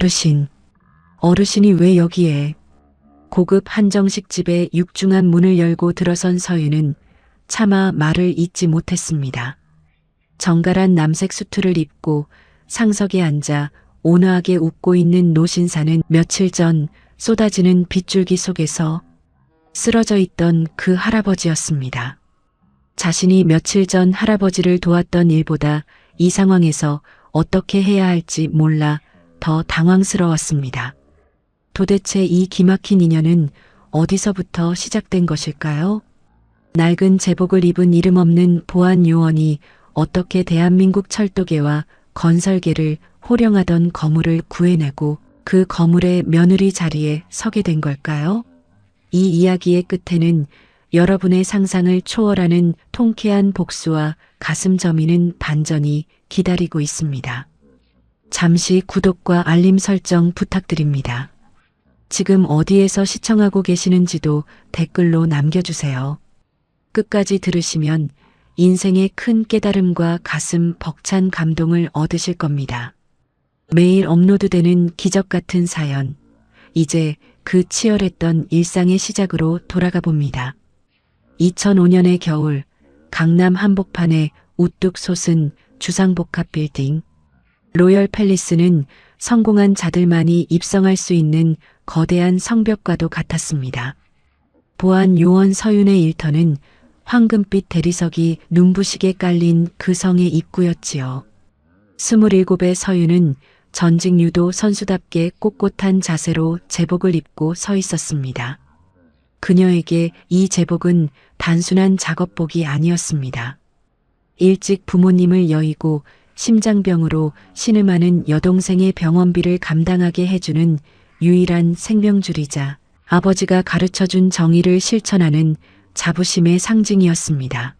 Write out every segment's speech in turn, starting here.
어르신, 어르신이 왜 여기에? 고급 한정식집의 육중한 문을 열고 들어선 서윤은 차마 말을 잇지 못했습니다. 정갈한 남색 수트를 입고 상석에 앉아 온화하게 웃고 있는 노신사는 며칠 전 쏟아지는 빗줄기 속에서 쓰러져 있던 그 할아버지였습니다. 자신이 며칠 전 할아버지를 도왔던 일보다 이 상황에서 어떻게 해야 할지 몰라 더 당황스러웠습니다. 도대체 이 기막힌 인연은 어디서부터 시작된 것일까요? 낡은 제복을 입은 이름 없는 보안 요원이 어떻게 대한민국 철도계와 건설계를 호령하던 거물을 구해내고 그 거물의 며느리 자리에 서게 된 걸까요? 이 이야기의 끝에는 여러분의 상상을 초월하는 통쾌한 복수와 가슴 저미는 반전이 기다리고 있습니다. 잠시 구독과 알림 설정 부탁드립니다. 지금 어디에서 시청하고 계시는지도 댓글로 남겨주세요. 끝까지 들으시면 인생의 큰 깨달음과 가슴 벅찬 감동을 얻으실 겁니다. 매일 업로드되는 기적 같은 사연, 이제 그 치열했던 일상의 시작으로 돌아가 봅니다. 2005년의 겨울, 강남 한복판에 우뚝 솟은 주상복합 빌딩. 로열 팰리스는 성공한 자들만이 입성할 수 있는 거대한 성벽과도 같았습니다. 보안 요원 서윤의 일터는 황금빛 대리석이 눈부시게 깔린 그 성의 입구였지요. 27의 서윤은 전직 유도 선수답게 꼿꼿한 자세로 제복을 입고 서 있었습니다. 그녀에게 이 제복은 단순한 작업복이 아니었습니다. 일찍 부모님을 여의고 심장병으로 신음하는 여동생의 병원비를 감당하게 해주는 유일한 생명줄이자 아버지가 가르쳐준 정의를 실천하는 자부심의 상징이었습니다.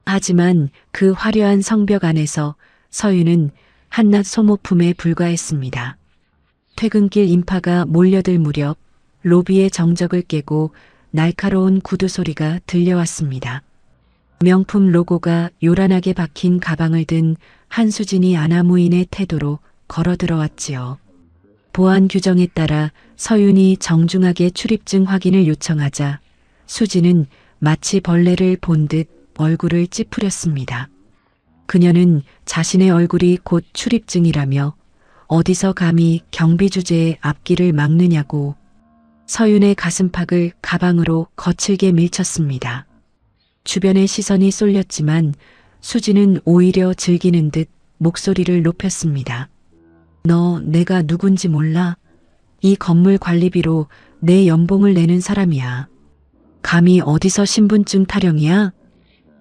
하지만 그 화려한 성벽 안에서 서윤은 한낱 소모품에 불과했습니다. 퇴근길 인파가 몰려들 무렵 로비의 정적을 깨고 날카로운 구두 소리가 들려왔습니다. 명품 로고가 요란하게 박힌 가방을 든 한수진이 아나무인의 태도로 걸어 들어왔지요. 보안 규정에 따라 서윤이 정중하게 출입증 확인을 요청하자 수진은 마치 벌레를 본 듯 얼굴을 찌푸렸습니다. 그녀는 자신의 얼굴이 곧 출입증이라며 어디서 감히 경비 주제의 앞길을 막느냐고 서윤의 가슴팍을 가방으로 거칠게 밀쳤습니다. 주변의 시선이 쏠렸지만 수진은 오히려 즐기는 듯 목소리를 높였습니다. 너 내가 누군지 몰라? 이 건물 관리비로 내 연봉을 내는 사람이야. 감히 어디서 신분증 타령이야?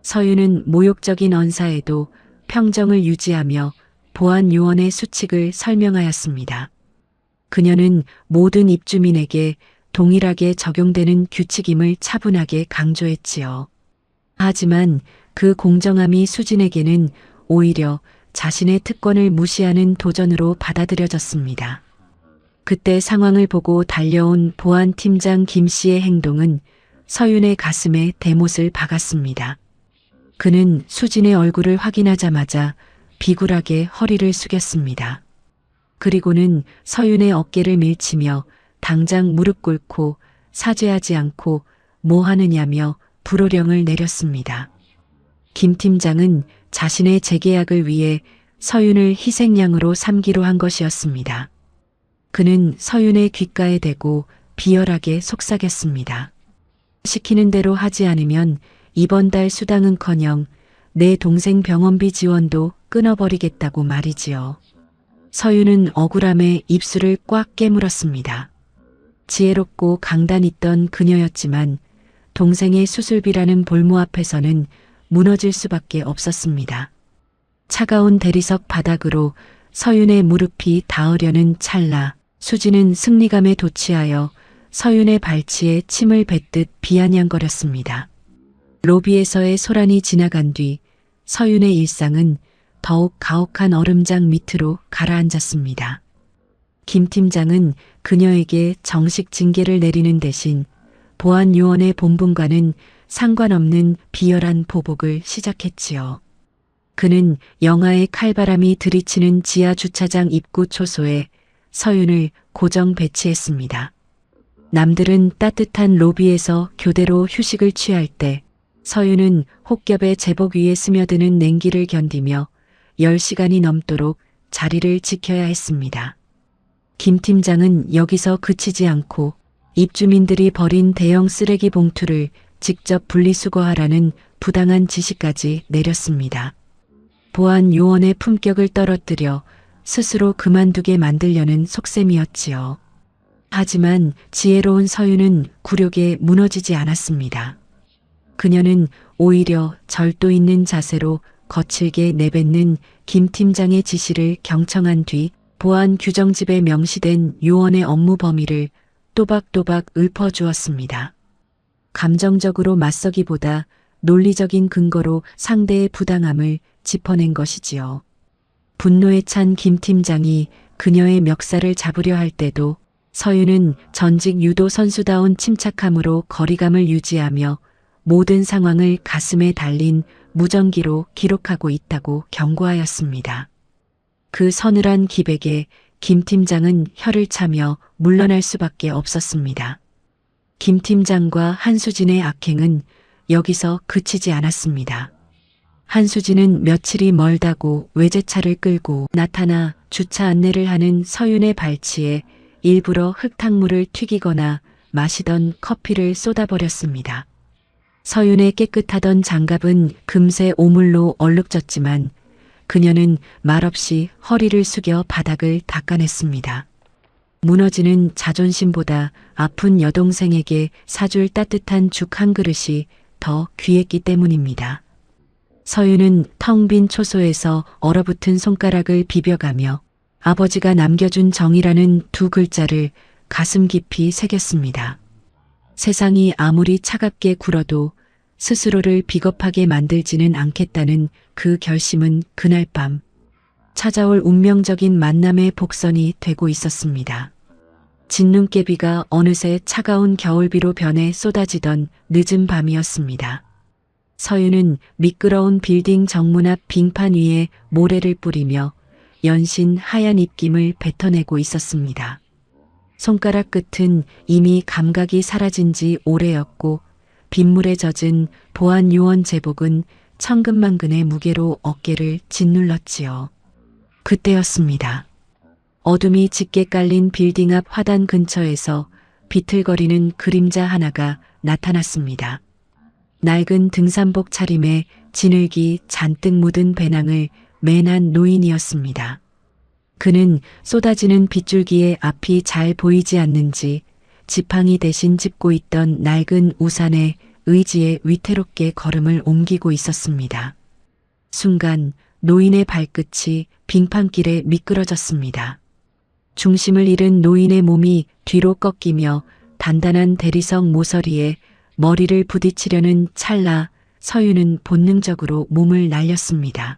서윤은 모욕적인 언사에도 평정을 유지하며 보안 요원의 수칙을 설명하였습니다. 그녀는 모든 입주민에게 동일하게 적용되는 규칙임을 차분하게 강조했지요. 하지만 그 공정함이 수진에게는 오히려 자신의 특권을 무시하는 도전으로 받아들여졌습니다. 그때 상황을 보고 달려온 보안팀장 김 씨의 행동은 서윤의 가슴에 대못을 박았습니다. 그는 수진의 얼굴을 확인하자마자 비굴하게 허리를 숙였습니다. 그리고는 서윤의 어깨를 밀치며 당장 무릎 꿇고 사죄하지 않고 뭐 하느냐며 불호령을 내렸습니다. 김 팀장은 자신의 재계약을 위해 서윤을 희생양으로 삼기로 한 것이었습니다. 그는 서윤의 귓가에 대고 비열하게 속삭였습니다. 시키는 대로 하지 않으면 이번 달 수당은커녕 내 동생 병원비 지원도 끊어버리겠다고 말이지요. 서윤은 억울함에 입술을 꽉 깨물었습니다. 지혜롭고 강단 있던 그녀였지만 동생의 수술비라는 볼모 앞에서는 무너질 수밖에 없었습니다. 차가운 대리석 바닥으로 서윤의 무릎이 닿으려는 찰나 수진은 승리감에 도취하여 서윤의 발치에 침을 뱉듯 비아냥거렸습니다. 로비에서의 소란이 지나간 뒤 서윤의 일상은 더욱 가혹한 얼음장 밑으로 가라앉았습니다. 김 팀장은 그녀에게 정식 징계를 내리는 대신 보안 요원의 본분과는 상관없는 비열한 보복을 시작했지요. 그는 영하의 칼바람이 들이치는 지하 주차장 입구 초소에 서윤을 고정 배치했습니다. 남들은 따뜻한 로비에서 교대로 휴식을 취할 때 서윤은 혹겹의 제복 위에 스며드는 냉기를 견디며 10시간이 넘도록 자리를 지켜야 했습니다. 김 팀장은 여기서 그치지 않고 입주민들이 버린 대형 쓰레기 봉투를 직접 분리수거하라는 부당한 지시까지 내렸습니다. 보안 요원의 품격을 떨어뜨려 스스로 그만두게 만들려는 속셈이었지요. 하지만 지혜로운 서윤은 굴욕에 무너지지 않았습니다. 그녀는 오히려 절도 있는 자세로 거칠게 내뱉는 김 팀장의 지시를 경청한 뒤 보안 규정집에 명시된 요원의 업무 범위를 또박또박 읊어주었습니다. 감정적으로 맞서기보다 논리적인 근거로 상대의 부당함을 짚어낸 것이지요. 분노에 찬 김 팀장이 그녀의 멱살을 잡으려 할 때도 서윤은 전직 유도 선수다운 침착함으로 거리감을 유지하며 모든 상황을 가슴에 달린 무전기로 기록하고 있다고 경고하였습니다. 그 서늘한 기백에 김 팀장은 혀를 차며 물러날 수밖에 없었습니다. 김 팀장과 한수진의 악행은 여기서 그치지 않았습니다. 한수진은 며칠이 멀다고 외제차를 끌고 나타나 주차 안내를 하는 서윤의 발치에 일부러 흙탕물을 튀기거나 마시던 커피를 쏟아버렸습니다. 서윤의 깨끗하던 장갑은 금세 오물로 얼룩졌지만 그녀는 말없이 허리를 숙여 바닥을 닦아냈습니다. 무너지는 자존심보다 아픈 여동생에게 사줄 따뜻한 죽 한 그릇이 더 귀했기 때문입니다. 서윤은 텅 빈 초소에서 얼어붙은 손가락을 비벼가며 아버지가 남겨준 정이라는 두 글자를 가슴 깊이 새겼습니다. 세상이 아무리 차갑게 굴어도 스스로를 비겁하게 만들지는 않겠다는 그 결심은 그날 밤 찾아올 운명적인 만남의 복선이 되고 있었습니다. 진눈깨비가 어느새 차가운 겨울비로 변해 쏟아지던 늦은 밤이었습니다. 서윤은 미끄러운 빌딩 정문 앞 빙판 위에 모래를 뿌리며 연신 하얀 입김을 뱉어내고 있었습니다. 손가락 끝은 이미 감각이 사라진 지 오래였고 빗물에 젖은 보안 요원 제복은 천근만근의 무게로 어깨를 짓눌렀지요. 그때였습니다. 어둠이 짙게 깔린 빌딩 앞 화단 근처에서 비틀거리는 그림자 하나가 나타났습니다. 낡은 등산복 차림에 진흙이 잔뜩 묻은 배낭을 맨한 노인이었습니다. 그는 쏟아지는 빗줄기에 앞이 잘 보이지 않는지 지팡이 대신 짚고 있던 낡은 우산에 의지에 위태롭게 걸음을 옮기고 있었습니다. 순간 노인의 발끝이 빙판길에 미끄러졌습니다. 중심을 잃은 노인의 몸이 뒤로 꺾이며 단단한 대리석 모서리에 머리를 부딪히려는 찰나 서윤은 본능적으로 몸을 날렸습니다.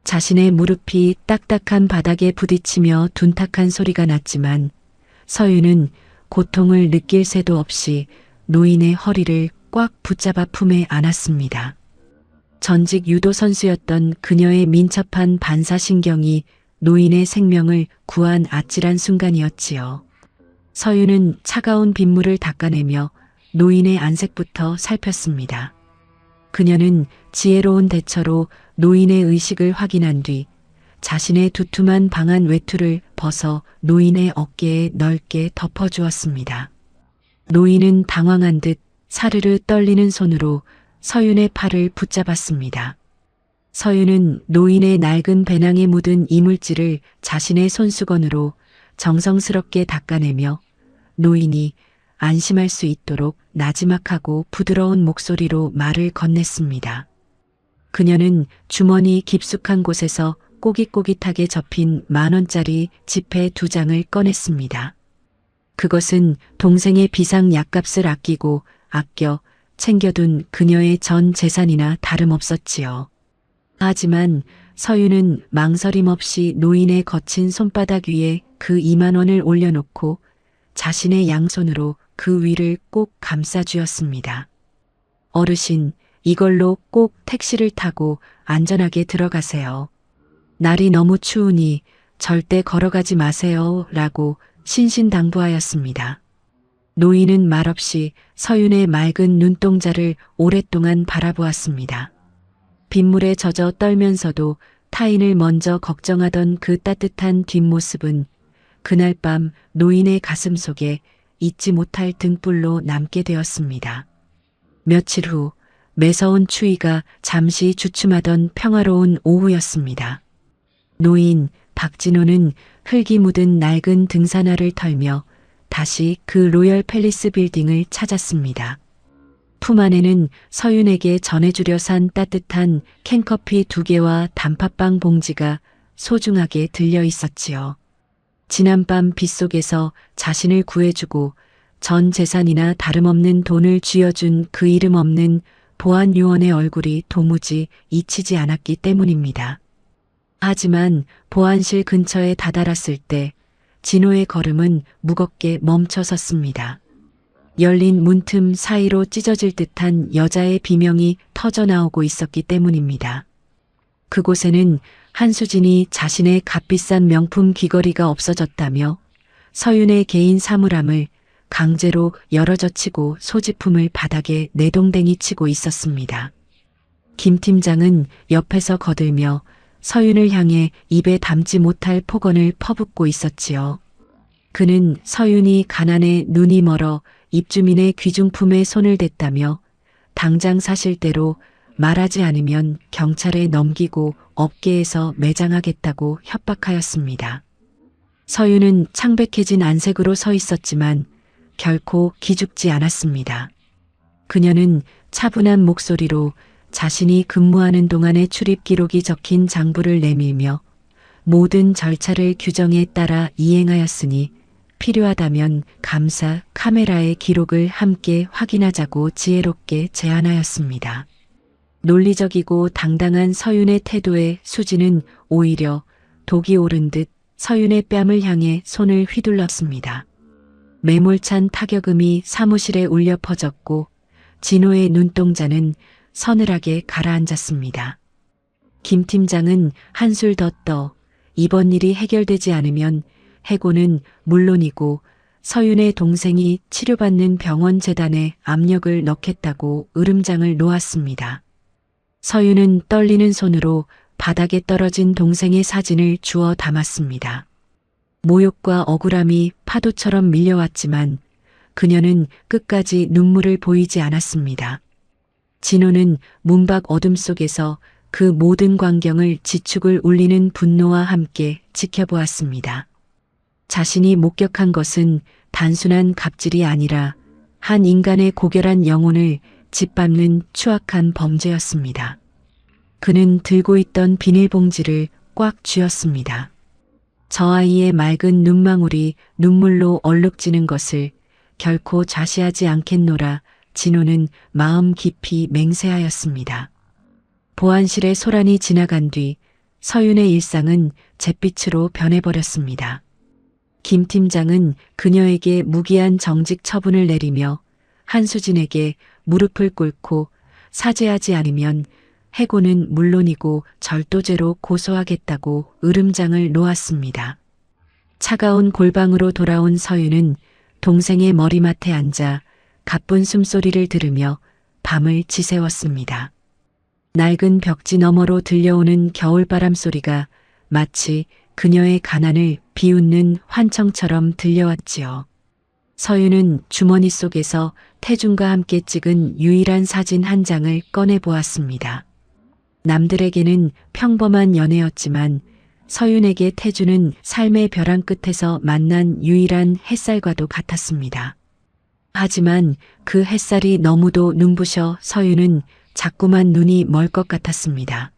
자신의 무릎이 딱딱한 바닥에 부딪히며 둔탁한 소리가 났지만 서윤은 고통을 느낄 새도 없이 노인의 허리를 꽉 붙잡아 품에 안았습니다. 전직 유도 선수였던 그녀의 민첩한 반사신경이 노인의 생명을 구한 아찔한 순간이었지요. 서윤은 차가운 빗물을 닦아내며 노인의 안색부터 살폈습니다. 그녀는 지혜로운 대처로 노인의 의식을 확인한 뒤 자신의 두툼한 방한 외투를 벗어 노인의 어깨에 넓게 덮어주었습니다. 노인은 당황한 듯 사르르 떨리는 손으로 서윤의 팔을 붙잡았습니다. 서윤은 노인의 낡은 배낭에 묻은 이물질을 자신의 손수건으로 정성스럽게 닦아내며 노인이 안심할 수 있도록 나지막하고 부드러운 목소리로 말을 건넸습니다. 그녀는 주머니 깊숙한 곳에서 꼬깃꼬깃하게 접힌 10,000원짜리 지폐 2장을 꺼냈습니다. 그것은 동생의 비상 약값을 아끼고 아껴 챙겨둔 그녀의 전 재산이나 다름없었지요. 하지만 서윤은 망설임 없이 노인의 거친 손바닥 위에 그 20,000원을 올려놓고 자신의 양손으로 그 위를 꼭 감싸주었습니다. 어르신, 이걸로 꼭 택시를 타고 안전하게 들어가세요. 날이 너무 추우니 절대 걸어가지 마세요. 라고 신신당부하였습니다. 노인은 말없이 서윤의 맑은 눈동자를 오랫동안 바라보았습니다. 빗물에 젖어 떨면서도 타인을 먼저 걱정하던 그 따뜻한 뒷모습은 그날 밤 노인의 가슴 속에 잊지 못할 등불로 남게 되었습니다. 며칠 후 매서운 추위가 잠시 주춤하던 평화로운 오후였습니다. 노인 박진호는 흙이 묻은 낡은 등산화를 털며 다시 그 로열 팰리스 빌딩을 찾았습니다. 품 안에는 서윤에게 전해주려 산 따뜻한 캔커피 2개와 단팥빵 봉지가 소중하게 들려 있었지요. 지난밤 빗속에서 자신을 구해주고 전 재산이나 다름없는 돈을 쥐어준 그 이름 없는 보안 요원의 얼굴이 도무지 잊히지 않았기 때문입니다. 하지만 보안실 근처에 다다랐을 때 진호의 걸음은 무겁게 멈춰섰습니다. 열린 문틈 사이로 찢어질 듯한 여자의 비명이 터져나오고 있었기 때문입니다. 그곳에는 한수진이 자신의 값비싼 명품 귀걸이가 없어졌다며 서윤의 개인 사물함을 강제로 열어젖히고 소지품을 바닥에 내동댕이 치고 있었습니다. 김 팀장은 옆에서 거들며 서윤을 향해 입에 담지 못할 폭언을 퍼붓고 있었지요. 그는 서윤이 가난에 눈이 멀어 입주민의 귀중품에 손을 댔다며 당장 사실대로 말하지 않으면 경찰에 넘기고 업계에서 매장하겠다고 협박하였습니다. 서윤은 창백해진 안색으로 서 있었지만 결코 기죽지 않았습니다. 그녀는 차분한 목소리로 자신이 근무하는 동안의 출입 기록이 적힌 장부를 내밀며 모든 절차를 규정에 따라 이행하였으니 필요하다면 감사 카메라의 기록을 함께 확인하자고 지혜롭게 제안하였습니다. 논리적이고 당당한 서윤의 태도에 수지는 오히려 독이 오른 듯 서윤의 뺨을 향해 손을 휘둘렀습니다. 매몰찬 타격음이 사무실에 울려 퍼졌고 진호의 눈동자는 서늘하게 가라앉았습니다. 김 팀장은 한술 더 떠 이번 일이 해결되지 않으면 해고는 물론이고 서윤의 동생이 치료받는 병원 재단에 압력을 넣겠다고 으름장을 놓았습니다. 서윤은 떨리는 손으로 바닥에 떨어진 동생의 사진을 주워 담았습니다. 모욕과 억울함이 파도처럼 밀려왔지만 그녀는 끝까지 눈물을 보이지 않았습니다. 진호는 문밖 어둠 속에서 그 모든 광경을 지축을 울리는 분노와 함께 지켜보았습니다. 자신이 목격한 것은 단순한 갑질이 아니라 한 인간의 고결한 영혼을 짓밟는 추악한 범죄였습니다. 그는 들고 있던 비닐봉지를 꽉 쥐었습니다. 저 아이의 맑은 눈망울이 눈물로 얼룩지는 것을 결코 좌시하지 않겠노라 진호는 마음 깊이 맹세하였습니다. 보안실의 소란이 지나간 뒤 서윤의 일상은 잿빛으로 변해버렸습니다. 김 팀장은 그녀에게 무기한 정직 처분을 내리며 한수진에게 무릎을 꿇고 사죄하지 않으면 해고는 물론이고 절도죄로 고소하겠다고 으름장을 놓았습니다. 차가운 골방으로 돌아온 서윤은 동생의 머리맡에 앉아 가쁜 숨소리를 들으며 밤을 지새웠습니다. 낡은 벽지 너머로 들려오는 겨울바람 소리가 마치 그녀의 가난을 비웃는 환청처럼 들려왔지요. 서윤은 주머니 속에서 태준과 함께 찍은 유일한 사진 한 장을 꺼내보았습니다. 남들에게는 평범한 연애였지만 서윤에게 태준은 삶의 벼랑 끝에서 만난 유일한 햇살과도 같았습니다. 하지만 그 햇살이 너무도 눈부셔 서윤은 자꾸만 눈이 멀 것 같았습니다.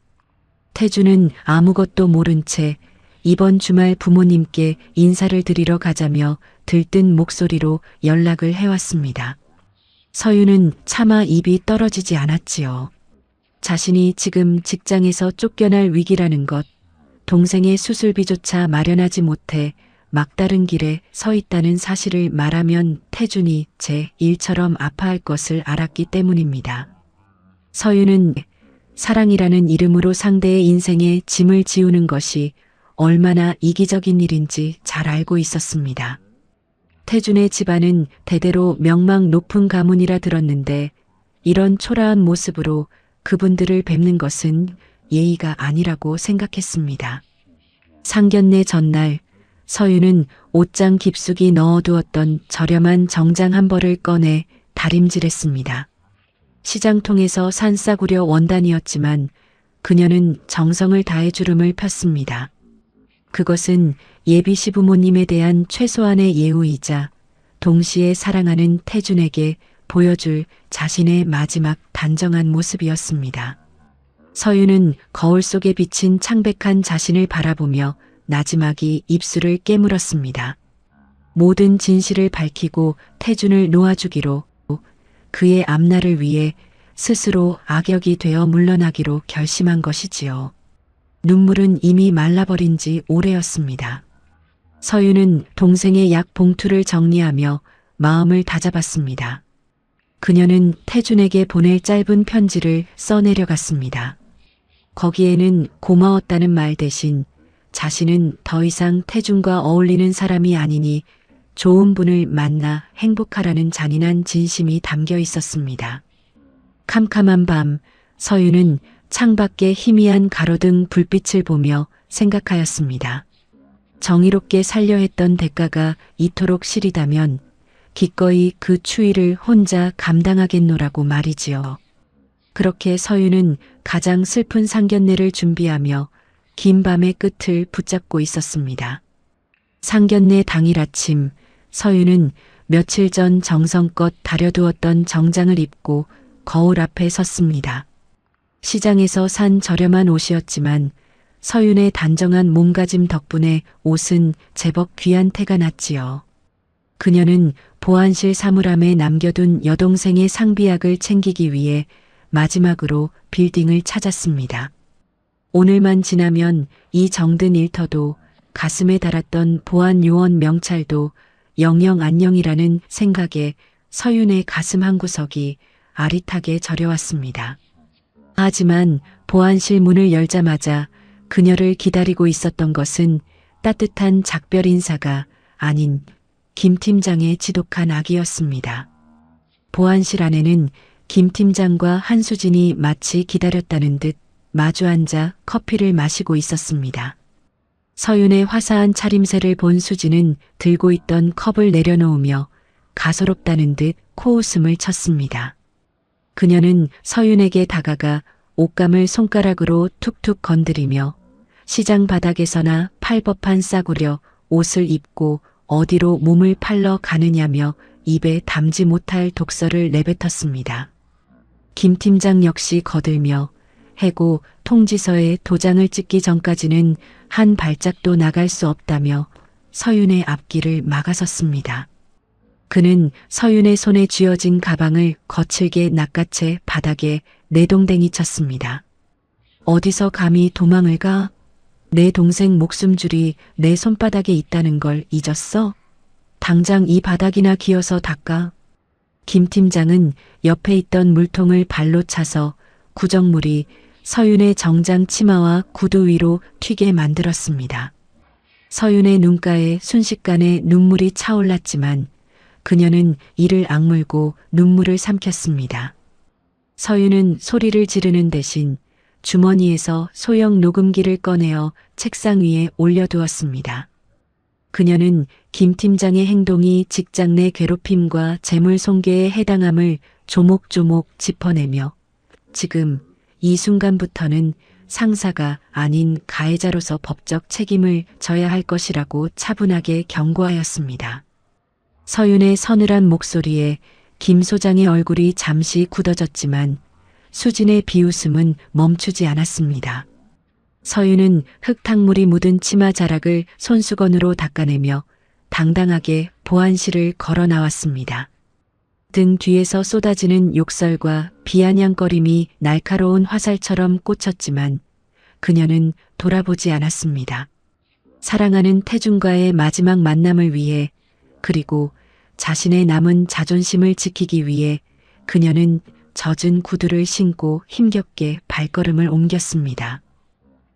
태준은 아무것도 모른 채 이번 주말 부모님께 인사를 드리러 가자며 들뜬 목소리로 연락을 해왔습니다. 서윤은 차마 입이 떨어지지 않았지요. 자신이 지금 직장에서 쫓겨날 위기라는 것, 동생의 수술비조차 마련하지 못해 막다른 길에 서 있다는 사실을 말하면 태준이 제 일처럼 아파할 것을 알았기 때문입니다. 서윤은 사랑이라는 이름으로 상대의 인생에 짐을 지우는 것이 얼마나 이기적인 일인지 잘 알고 있었습니다. 태준의 집안은 대대로 명망 높은 가문이라 들었는데 이런 초라한 모습으로 그분들을 뵙는 것은 예의가 아니라고 생각했습니다. 상견례 전날 서유는 옷장 깊숙이 넣어두었던 저렴한 정장 한 벌을 꺼내 다림질했습니다. 시장통에서 산 싸구려 원단이었지만 그녀는 정성을 다해 주름을 폈습니다. 그것은 예비 시부모님에 대한 최소한의 예우이자 동시에 사랑하는 태준에게 보여줄 자신의 마지막 단정한 모습이었습니다. 서유는 거울 속에 비친 창백한 자신을 바라보며 나지막이 입술을 깨물었습니다. 모든 진실을 밝히고 태준을 놓아주기로, 그의 앞날을 위해 스스로 악역이 되어 물러나기로 결심한 것이지요. 눈물은 이미 말라버린 지 오래였습니다. 서유는 동생의 약 봉투를 정리하며 마음을 다잡았습니다. 그녀는 태준에게 보낼 짧은 편지를 써내려갔습니다. 거기에는 고마웠다는 말 대신 자신은 더 이상 태준과 어울리는 사람이 아니니 좋은 분을 만나 행복하라는 잔인한 진심이 담겨 있었습니다. 캄캄한 밤, 서유는 창밖에 희미한 가로등 불빛을 보며 생각하였습니다. 정의롭게 살려 했던 대가가 이토록 시리다면 기꺼이 그 추위를 혼자 감당하겠노라고 말이지요. 그렇게 서유는 가장 슬픈 상견례를 준비하며 긴 밤의 끝을 붙잡고 있었습니다. 상견례 당일 아침, 서유는 며칠 전 정성껏 다려두었던 정장을 입고 거울 앞에 섰습니다. 시장에서 산 저렴한 옷이었지만 서윤의 단정한 몸가짐 덕분에 옷은 제법 귀한 태가 났지요. 그녀는 보안실 사물함에 남겨둔 여동생의 상비약을 챙기기 위해 마지막으로 빌딩을 찾았습니다. 오늘만 지나면 이 정든 일터도 가슴에 달았던 보안 요원 명찰도 영영 안녕이라는 생각에 서윤의 가슴 한구석이 아릿하게 저려왔습니다. 하지만 보안실 문을 열자마자 그녀를 기다리고 있었던 것은 따뜻한 작별 인사가 아닌 김 팀장의 지독한 악이었습니다. 보안실 안에는 김 팀장과 한수진이 마치 기다렸다는 듯 마주 앉아 커피를 마시고 있었습니다. 서윤의 화사한 차림새를 본 수진은 들고 있던 컵을 내려놓으며 가소롭다는 듯 코웃음을 쳤습니다. 그녀는 서윤에게 다가가 옷감을 손가락으로 툭툭 건드리며 시장 바닥에서나 팔 법한 싸구려 옷을 입고 어디로 몸을 팔러 가느냐며 입에 담지 못할 독설을 내뱉었습니다. 김 팀장 역시 거들며 해고 통지서에 도장을 찍기 전까지는 한 발짝도 나갈 수 없다며 서윤의 앞길을 막아섰습니다. 그는 서윤의 손에 쥐어진 가방을 거칠게 낚아채 바닥에 내동댕이 쳤습니다. 어디서 감히 도망을 가? 내 동생 목숨줄이 내 손바닥에 있다는 걸 잊었어? 당장 이 바닥이나 기어서 닦아. 김 팀장은 옆에 있던 물통을 발로 차서 구정물이 서윤의 정장 치마와 구두 위로 튀게 만들었습니다. 서윤의 눈가에 순식간에 눈물이 차올랐지만 그녀는 이를 악물고 눈물을 삼켰습니다. 서윤은 소리를 지르는 대신 주머니에서 소형 녹음기를 꺼내어 책상 위에 올려두었습니다. 그녀는 김 팀장의 행동이 직장 내 괴롭힘과 재물 손괴에 해당함을 조목조목 짚어내며 지금 이 순간부터는 상사가 아닌 가해자로서 법적 책임을 져야 할 것이라고 차분하게 경고하였습니다. 서윤의 서늘한 목소리에 김 소장의 얼굴이 잠시 굳어졌지만 수진의 비웃음은 멈추지 않았습니다. 서윤은 흙탕물이 묻은 치마 자락을 손수건으로 닦아내며 당당하게 보안실을 걸어 나왔습니다. 등 뒤에서 쏟아지는 욕설과 비아냥거림이 날카로운 화살처럼 꽂혔지만 그녀는 돌아보지 않았습니다. 사랑하는 태준과의 마지막 만남을 위해 그리고 자신의 남은 자존심을 지키기 위해 그녀는 젖은 구두를 신고 힘겹게 발걸음을 옮겼습니다.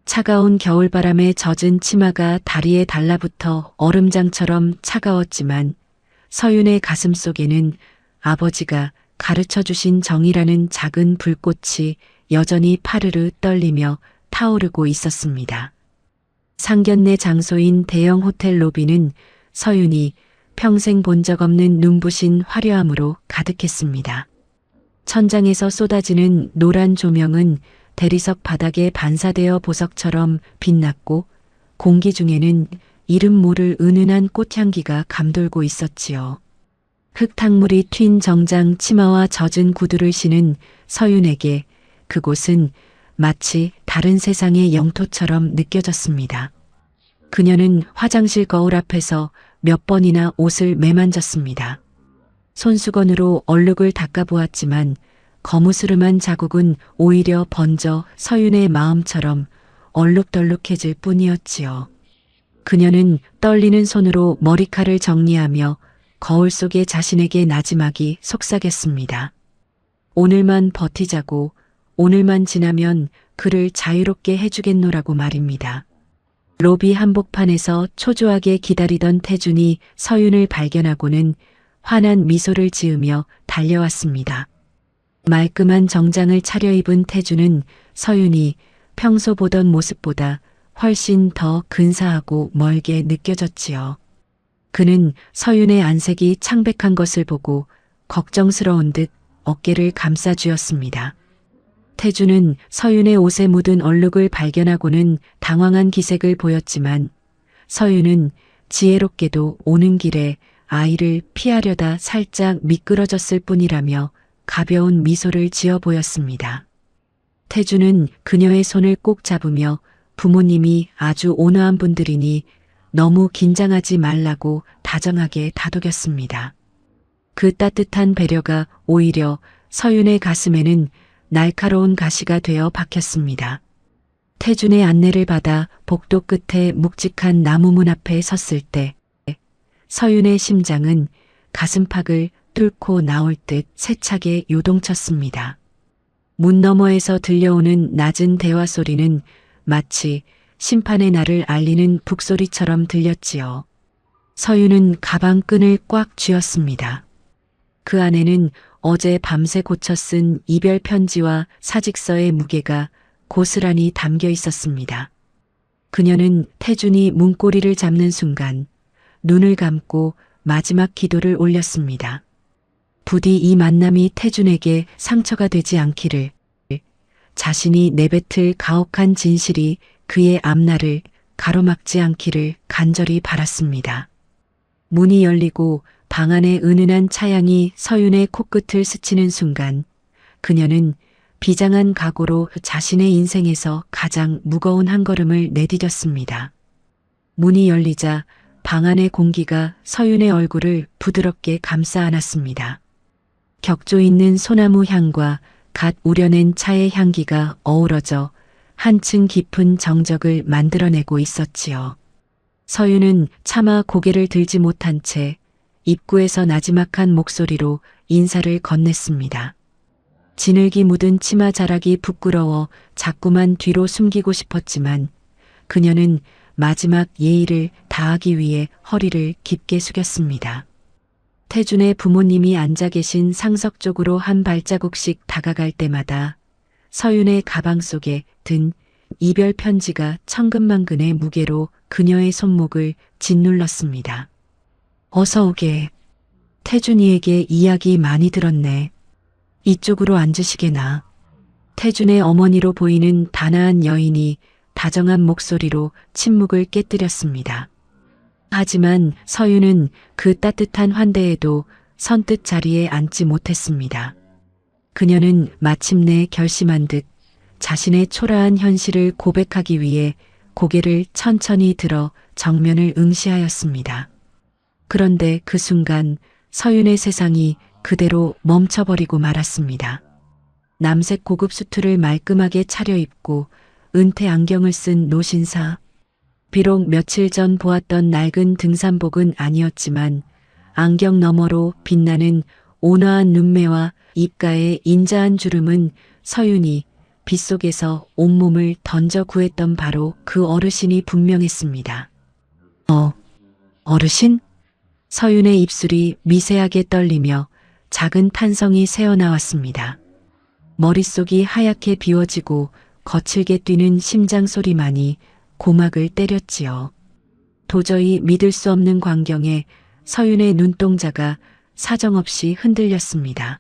차가운 겨울바람에 젖은 치마가 다리에 달라붙어 얼음장처럼 차가웠지만 서윤의 가슴 속에는 아버지가 가르쳐 주신 정이라는 작은 불꽃이 여전히 파르르 떨리며 타오르고 있었습니다. 상견례 장소인 대형 호텔 로비는 서윤이 평생 본 적 없는 눈부신 화려함으로 가득했습니다. 천장에서 쏟아지는 노란 조명은 대리석 바닥에 반사되어 보석처럼 빛났고 공기 중에는 이름 모를 은은한 꽃향기가 감돌고 있었지요. 흙탕물이 튄 정장 치마와 젖은 구두를 신은 서윤에게 그곳은 마치 다른 세상의 영토처럼 느껴졌습니다. 그녀는 화장실 거울 앞에서 몇 번이나 옷을 매만졌습니다. 손수건으로 얼룩을 닦아보았지만 거무스름한 자국은 오히려 번져 서윤의 마음처럼 얼룩덜룩해질 뿐이었지요. 그녀는 떨리는 손으로 머리칼을 정리하며 거울 속에 자신에게 나지막이 속삭였습니다. 오늘만 버티자고, 오늘만 지나면 그를 자유롭게 해주겠노라고 말입니다. 로비 한복판에서 초조하게 기다리던 태준이 서윤을 발견하고는 환한 미소를 지으며 달려왔습니다. 말끔한 정장을 차려입은 태준은 서윤이 평소 보던 모습보다 훨씬 더 근사하고 멀게 느껴졌지요. 그는 서윤의 안색이 창백한 것을 보고 걱정스러운 듯 어깨를 감싸쥐었습니다. 태준은 서윤의 옷에 묻은 얼룩을 발견하고는 당황한 기색을 보였지만 서윤은 지혜롭게도 오는 길에 아이를 피하려다 살짝 미끄러졌을 뿐이라며 가벼운 미소를 지어 보였습니다. 태준은 그녀의 손을 꼭 잡으며 부모님이 아주 온화한 분들이니 너무 긴장하지 말라고 다정하게 다독였습니다. 그 따뜻한 배려가 오히려 서윤의 가슴에는 날카로운 가시가 되어 박혔습니다. 태준의 안내를 받아 복도 끝에 묵직한 나무문 앞에 섰을 때 서윤의 심장은 가슴팍을 뚫고 나올 듯 세차게 요동쳤습니다. 문 너머에서 들려오는 낮은 대화 소리는 마치 심판의 날을 알리는 북소리처럼 들렸지요. 서윤은 가방 끈을 꽉 쥐었습니다. 그 안에는 어제 밤새 고쳐 쓴 이별 편지와 사직서의 무게가 고스란히 담겨 있었습니다. 그녀는 태준이 문고리를 잡는 순간 눈을 감고 마지막 기도를 올렸습니다. 부디 이 만남이 태준에게 상처가 되지 않기를, 자신이 내뱉을 가혹한 진실이 그의 앞날을 가로막지 않기를 간절히 바랐습니다. 문이 열리고 방 안의 은은한 차향이 서윤의 코끝을 스치는 순간 그녀는 비장한 각오로 자신의 인생에서 가장 무거운 한 걸음을 내디뎠습니다. 문이 열리자 방 안의 공기가 서윤의 얼굴을 부드럽게 감싸 안았습니다. 격조 있는 소나무 향과 갓 우려낸 차의 향기가 어우러져 한층 깊은 정적을 만들어내고 있었지요. 서윤은 차마 고개를 들지 못한 채 입구에서 나지막한 목소리로 인사를 건넸습니다. 진흙이 묻은 치마 자락이 부끄러워 자꾸만 뒤로 숨기고 싶었지만 그녀는 마지막 예의를 다하기 위해 허리를 깊게 숙였습니다. 태준의 부모님이 앉아 계신 상석 쪽으로 한 발자국씩 다가갈 때마다 서윤의 가방 속에 든 이별 편지가 천근만근의 무게로 그녀의 손목을 짓눌렀습니다. 어서 오게. 태준이에게 이야기 많이 들었네. 이쪽으로 앉으시게나. 태준의 어머니로 보이는 단아한 여인이 다정한 목소리로 침묵을 깨뜨렸습니다. 하지만 서윤은 그 따뜻한 환대에도 선뜻 자리에 앉지 못했습니다. 그녀는 마침내 결심한 듯 자신의 초라한 현실을 고백하기 위해 고개를 천천히 들어 정면을 응시하였습니다. 그런데 그 순간 서윤의 세상이 그대로 멈춰버리고 말았습니다. 남색 고급 수트를 말끔하게 차려입고 은퇴 안경을 쓴 노신사. 비록 며칠 전 보았던 낡은 등산복은 아니었지만 안경 너머로 빛나는 온화한 눈매와 입가의 인자한 주름은 서윤이 빗속에서 온몸을 던져 구했던 바로 그 어르신이 분명했습니다. 어르신? 서윤의 입술이 미세하게 떨리며 작은 탄성이 새어나왔습니다. 머릿속이 하얗게 비워지고 거칠게 뛰는 심장 소리만이 고막을 때렸지요. 도저히 믿을 수 없는 광경에 서윤의 눈동자가 사정없이 흔들렸습니다.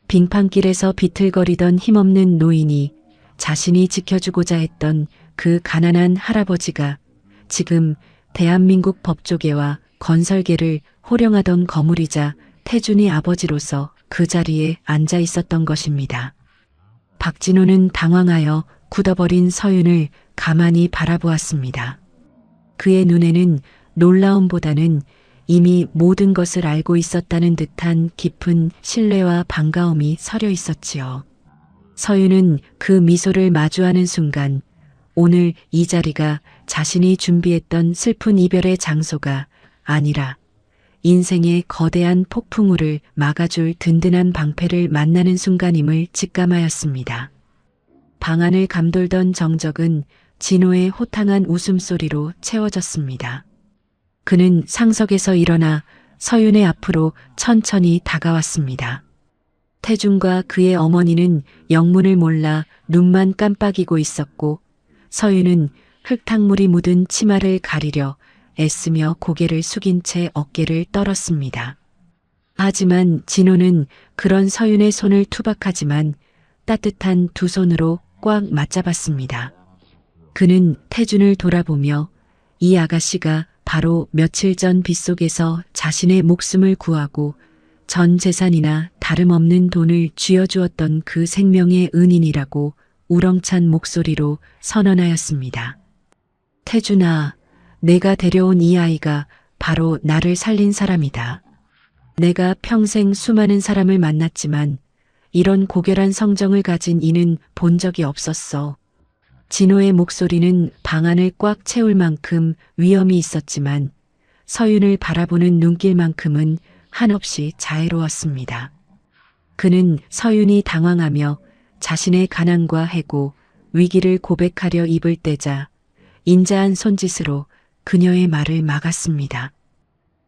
빙판길에서 비틀거리던 힘없는 노인이 자신이 지켜주고자 했던 그 가난한 할아버지가 지금 대한민국 법조계와 건설계를 호령하던 거물이자 태준이 아버지로서 그 자리에 앉아 있었던 것입니다. 박진호는 당황하여 굳어버린 서윤을 가만히 바라보았습니다. 그의 눈에는 놀라움보다는 이미 모든 것을 알고 있었다는 듯한 깊은 신뢰와 반가움이 서려 있었지요. 서윤은 그 미소를 마주하는 순간 오늘 이 자리가 자신이 준비했던 슬픈 이별의 장소가 아니라 인생의 거대한 폭풍우를 막아줄 든든한 방패를 만나는 순간임을 직감하였습니다. 방 안을 감돌던 정적은 진호의 호탕한 웃음소리로 채워졌습니다. 그는 상석에서 일어나 서윤의 앞으로 천천히 다가왔습니다. 태준과 그의 어머니는 영문을 몰라 눈만 깜빡이고 있었고 서윤은 흙탕물이 묻은 치마를 가리려 애쓰며 고개를 숙인 채 어깨를 떨었습니다. 하지만 진호는 그런 서윤의 손을 투박하지만 따뜻한 두 손으로 꽉 맞잡았습니다. 그는 태준을 돌아보며 이 아가씨가 바로 며칠 전 빗속에서 자신의 목숨을 구하고 전 재산이나 다름없는 돈을 쥐어주었던 그 생명의 은인이라고 우렁찬 목소리로 선언하였습니다. 태준아, 내가 데려온 이 아이가 바로 나를 살린 사람이다. 내가 평생 수많은 사람을 만났지만 이런 고결한 성정을 가진 이는 본 적이 없었어. 진호의 목소리는 방 안을 꽉 채울 만큼 위엄이 있었지만 서윤을 바라보는 눈길만큼은 한없이 자애로웠습니다. 그는 서윤이 당황하며 자신의 가난과 해고, 위기를 고백하려 입을 떼자 인자한 손짓으로 그녀의 말을 막았습니다.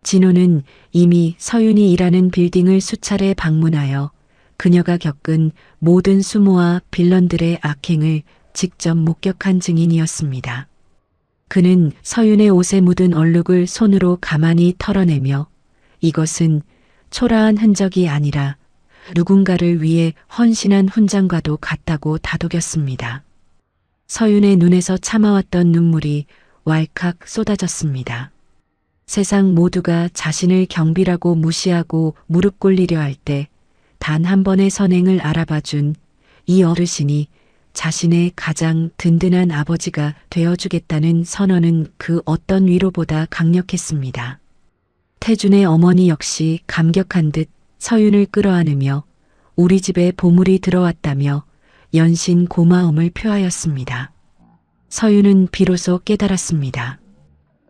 진호는 이미 서윤이 일하는 빌딩을 수차례 방문하여 그녀가 겪은 모든 수모와 빌런들의 악행을 직접 목격한 증인이었습니다. 그는 서윤의 옷에 묻은 얼룩을 손으로 가만히 털어내며 이것은 초라한 흔적이 아니라 누군가를 위해 헌신한 훈장과도 같다고 다독였습니다. 서윤의 눈에서 참아왔던 눈물이 왈칵 쏟아졌습니다. 세상 모두가 자신을 경비라고 무시하고 무릎 꿇리려 할 때 단 한 번의 선행을 알아봐준 이 어르신이 자신의 가장 든든한 아버지가 되어주겠다는 선언은 그 어떤 위로보다 강력했습니다. 태준의 어머니 역시 감격한 듯 서윤을 끌어안으며 우리 집에 보물이 들어왔다며 연신 고마움을 표하였습니다. 서윤은 비로소 깨달았습니다.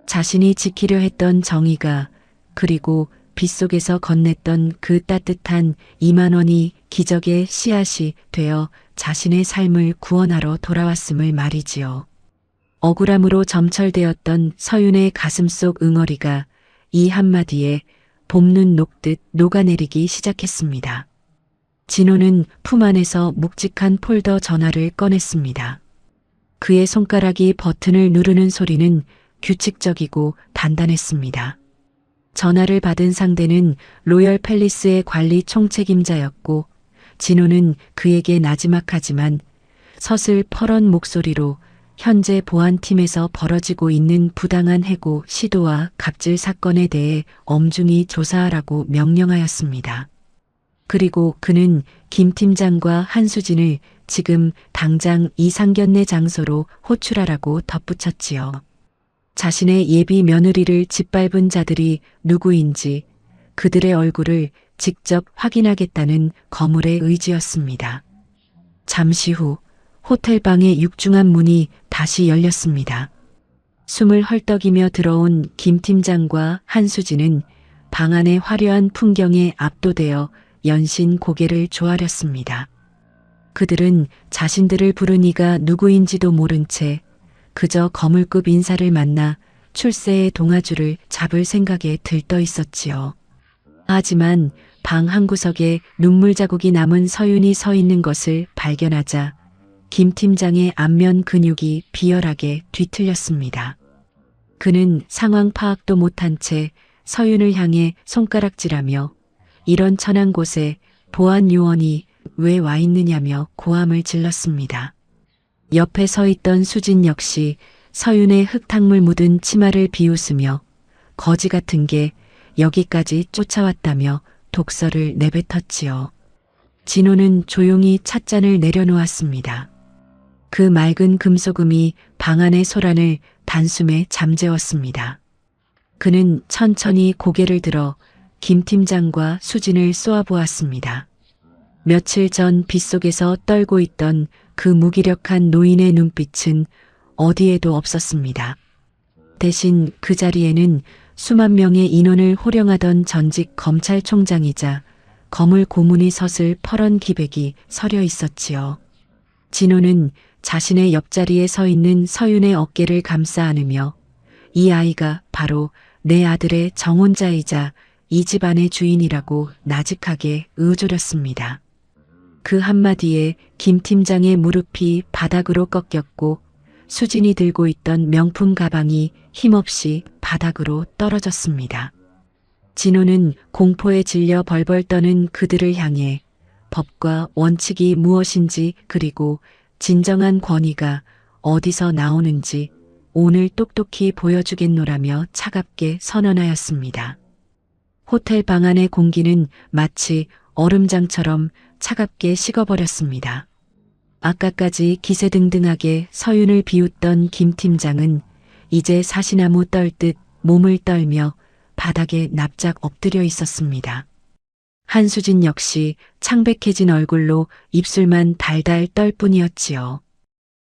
자신이 지키려 했던 정의가 그리고 빗속에서 건넸던 그 따뜻한 2만 원이 기적의 씨앗이 되어 자신의 삶을 구원하러 돌아왔음을 말이지요. 억울함으로 점철되었던 서윤의 가슴속 응어리가 이 한마디에 봄눈 녹듯 녹아내리기 시작했습니다. 진호는 품 안에서 묵직한 폴더 전화를 꺼냈습니다. 그의 손가락이 버튼을 누르는 소리는 규칙적이고 단단했습니다. 전화를 받은 상대는 로열 팰리스의 관리 총책임자였고 진호는 그에게 나지막하지만 서슬퍼런 목소리로 현재 보안팀에서 벌어지고 있는 부당한 해고 시도와 갑질 사건에 대해 엄중히 조사하라고 명령하였습니다. 그리고 그는 김 팀장과 한수진을 지금 당장 이상견내 장소로 호출하라고 덧붙였지요. 자신의 예비 며느리를 짓밟은 자들이 누구인지 그들의 얼굴을 직접 확인하겠다는 거물의 의지였습니다. 잠시 후 호텔방의 육중한 문이 다시 열렸습니다. 숨을 헐떡이며 들어온 김 팀장과 한수진은 방 안의 화려한 풍경에 압도되어 연신 고개를 조아렸습니다. 그들은 자신들을 부른 이가 누구인지도 모른 채 그저 거물급 인사를 만나 출세의 동아줄을 잡을 생각에 들떠 있었지요. 하지만 방 한 구석에 눈물 자국이 남은 서윤이 서 있는 것을 발견하자 김 팀장의 안면 근육이 비열하게 뒤틀렸습니다. 그는 상황 파악도 못한 채 서윤을 향해 손가락질하며 이런 천한 곳에 보안 요원이 왜 와 있느냐며 고함을 질렀습니다. 옆에 서 있던 수진 역시 서윤의 흙탕물 묻은 치마를 비웃으며 거지 같은 게 여기까지 쫓아왔다며 독설을 내뱉었지요. 진호는 조용히 찻잔을 내려놓았습니다. 그 맑은 금소금이 방 안의 소란을 단숨에 잠재웠습니다. 그는 천천히 고개를 들어 김 팀장과 수진을 쏘아보았습니다. 며칠 전 빗속에서 떨고 있던 그 무기력한 노인의 눈빛은 어디에도 없었습니다. 대신 그 자리에는 수만 명의 인원을 호령하던 전직 검찰총장이자 거물 고문이 섰을 퍼런 기백이 서려 있었지요. 진호는 자신의 옆자리에 서 있는 서윤의 어깨를 감싸 안으며 이 아이가 바로 내 아들의 정혼자이자 이 집안의 주인이라고 나직하게 의조렸습니다. 그 한마디에 김 팀장의 무릎이 바닥으로 꺾였고 수진이 들고 있던 명품 가방이 힘없이 바닥으로 떨어졌습니다. 진호는 공포에 질려 벌벌 떠는 그들을 향해 법과 원칙이 무엇인지 그리고 진정한 권위가 어디서 나오는지 오늘 똑똑히 보여주겠노라며 차갑게 선언하였습니다. 호텔 방 안의 공기는 마치 얼음장처럼 차갑게 식어버렸습니다. 아까까지 기세등등하게 서윤을 비웃던 김 팀장은 이제 사시나무 떨듯 몸을 떨며 바닥에 납작 엎드려 있었습니다. 한수진 역시 창백해진 얼굴로 입술만 달달 떨 뿐이었지요.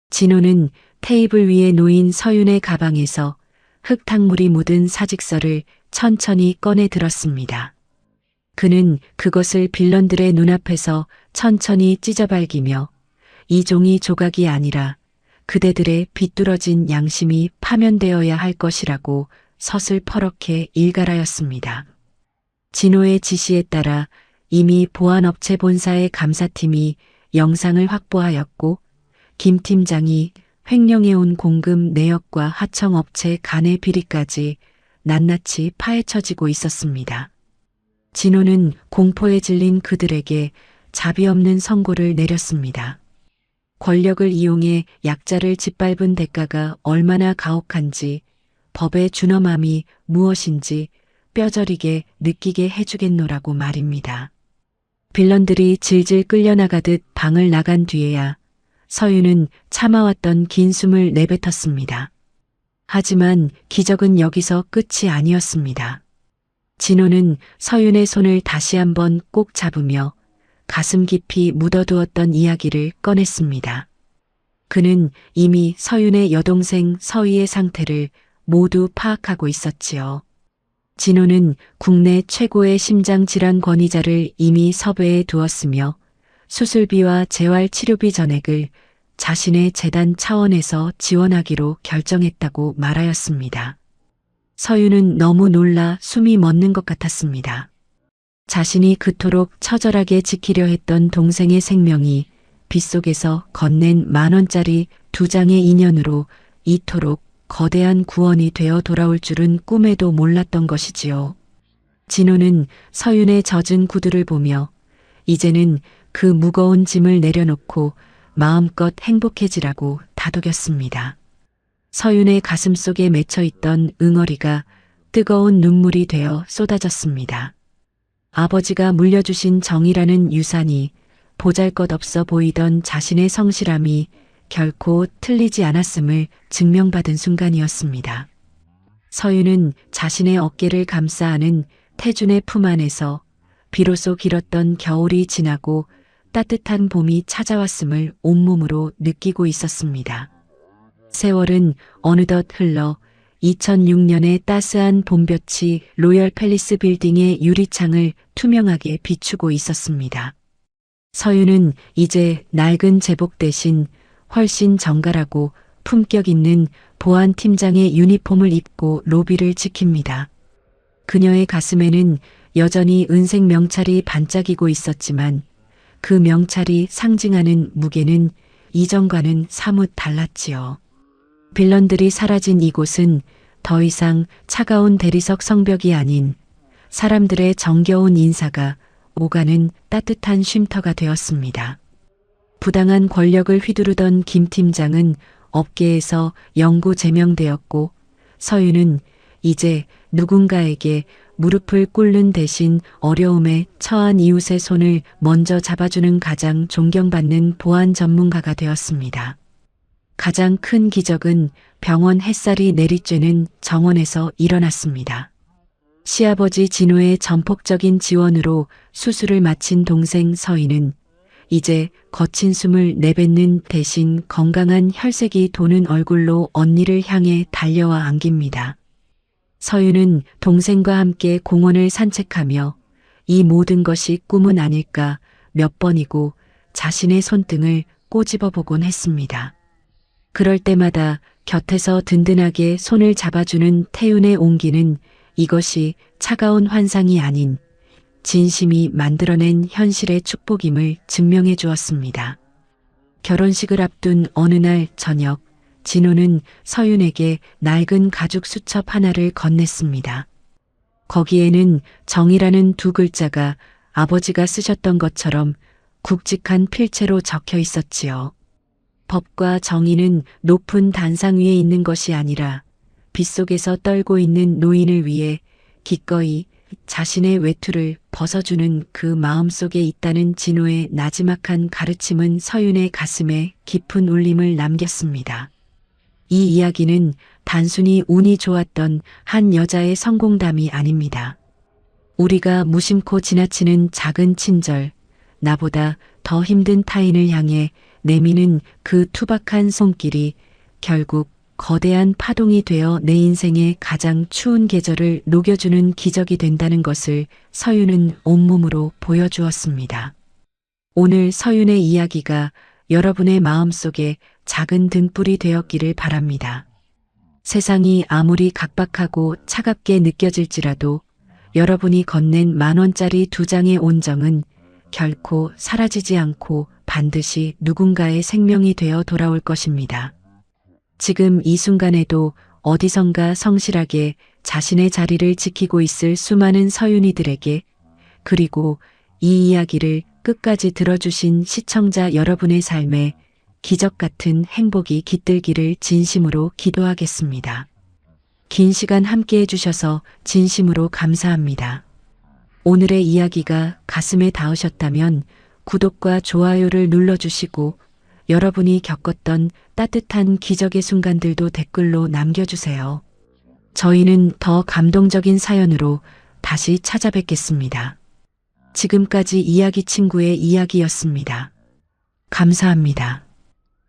진호는 테이블 위에 놓인 서윤의 가방에서 흙탕물이 묻은 사직서를 천천히 꺼내 들었습니다. 그는 그것을 빌런들의 눈앞에서 천천히 찢어발기며 이 종이 조각이 아니라 그대들의 비뚤어진 양심이 파면되어야 할 것이라고 서슬퍼렇게 일갈하였습니다. 진호의 지시에 따라 이미 보안업체 본사의 감사팀이 영상을 확보하였고 김 팀장이 횡령해온 공금 내역과 하청업체 간의 비리까지 낱낱이 파헤쳐지고 있었습니다. 진호는 공포에 질린 그들에게 자비 없는 선고를 내렸습니다. 권력을 이용해 약자를 짓밟은 대가가 얼마나 가혹한지 법의 준엄함이 무엇인지 뼈저리게 느끼게 해주겠노라고 말입니다. 빌런들이 질질 끌려나가듯 방을 나간 뒤에야 서윤은 참아왔던 긴 숨을 내뱉었습니다. 하지만 기적은 여기서 끝이 아니었습니다. 진호는 서윤의 손을 다시 한번 꼭 잡으며 가슴 깊이 묻어두었던 이야기를 꺼냈습니다. 그는 이미 서윤의 여동생 서희의 상태를 모두 파악하고 있었지요. 진호는 국내 최고의 심장질환 권위자를 이미 섭외해 두었으며 수술비와 재활치료비 전액을 자신의 재단 차원에서 지원하기로 결정했다고 말하였습니다. 서윤은 너무 놀라 숨이 멎는 것 같았습니다. 자신이 그토록 처절하게 지키려 했던 동생의 생명이 빗속에서 건넨 10,000원짜리 2장의 인연으로 이토록 거대한 구원이 되어 돌아올 줄은 꿈에도 몰랐던 것이지요. 진호는 서윤의 젖은 구두를 보며 이제는 그 무거운 짐을 내려놓고 마음껏 행복해지라고 다독였습니다. 서윤의 가슴 속에 맺혀있던 응어리가 뜨거운 눈물이 되어 쏟아졌습니다. 아버지가 물려주신 정이라는 유산이 보잘것없어 보이던 자신의 성실함이 결코 틀리지 않았음을 증명받은 순간이었습니다. 서윤은 자신의 어깨를 감싸 안은 태준의 품 안에서 비로소 길었던 겨울이 지나고 따뜻한 봄이 찾아왔음을 온몸으로 느끼고 있었습니다. 세월은 어느덧 흘러 2006년의 따스한 봄볕이 로열 팰리스 빌딩의 유리창을 투명하게 비추고 있었습니다. 서윤은 이제 낡은 제복 대신 훨씬 정갈하고 품격 있는 보안 팀장의 유니폼을 입고 로비를 지킵니다. 그녀의 가슴에는 여전히 은색 명찰이 반짝이고 있었지만 그 명찰이 상징하는 무게는 이전과는 사뭇 달랐지요. 빌런들이 사라진 이곳은 더 이상 차가운 대리석 성벽이 아닌 사람들의 정겨운 인사가 오가는 따뜻한 쉼터가 되었습니다. 부당한 권력을 휘두르던 김 팀장은 업계에서 영구 제명되었고 서윤은 이제 누군가에게 무릎을 꿇는 대신 어려움에 처한 이웃의 손을 먼저 잡아주는 가장 존경받는 보안 전문가가 되었습니다. 가장 큰 기적은 병원 햇살이 내리쬐는 정원에서 일어났습니다. 시아버지 진호의 전폭적인 지원으로 수술을 마친 동생 서인은 이제 거친 숨을 내뱉는 대신 건강한 혈색이 도는 얼굴로 언니를 향해 달려와 안깁니다. 서윤은 동생과 함께 공원을 산책하며 이 모든 것이 꿈은 아닐까 몇 번이고 자신의 손등을 꼬집어 보곤 했습니다. 그럴 때마다 곁에서 든든하게 손을 잡아주는 태윤의 온기는 이것이 차가운 환상이 아닌 진심이 만들어낸 현실의 축복임을 증명해 주었습니다. 결혼식을 앞둔 어느 날 저녁, 진호는 서윤에게 낡은 가죽 수첩 하나를 건넸습니다. 거기에는 정이라는 두 글자가 아버지가 쓰셨던 것처럼 굵직한 필체로 적혀 있었지요. 법과 정의는 높은 단상 위에 있는 것이 아니라 빗속에서 떨고 있는 노인을 위해 기꺼이 자신의 외투를 벗어주는 그 마음속에 있다는 진호의 나지막한 가르침은 서윤의 가슴에 깊은 울림을 남겼습니다. 이 이야기는 단순히 운이 좋았던 한 여자의 성공담이 아닙니다. 우리가 무심코 지나치는 작은 친절, 나보다 더 힘든 타인을 향해 내미는 그 투박한 손길이 결국 거대한 파동이 되어 내 인생의 가장 추운 계절을 녹여주는 기적이 된다는 것을 서윤은 온몸으로 보여주었습니다. 오늘 서윤의 이야기가 여러분의 마음속에 작은 등불이 되었기를 바랍니다. 세상이 아무리 각박하고 차갑게 느껴질지라도 여러분이 건넨 10,000원짜리 2장의 온정은 결코 사라지지 않고 반드시 누군가의 생명이 되어 돌아올 것입니다. 지금 이 순간에도 어디선가 성실하게 자신의 자리를 지키고 있을 수많은 서윤이들에게, 그리고 이 이야기를 끝까지 들어주신 시청자 여러분의 삶에 기적 같은 행복이 깃들기를 진심으로 기도하겠습니다. 긴 시간 함께 해주셔서 진심으로 감사합니다. 오늘의 이야기가 가슴에 닿으셨다면 구독과 좋아요를 눌러주시고 여러분이 겪었던 따뜻한 기적의 순간들도 댓글로 남겨주세요. 저희는 더 감동적인 사연으로 다시 찾아뵙겠습니다. 지금까지 이야기 친구의 이야기였습니다. 감사합니다.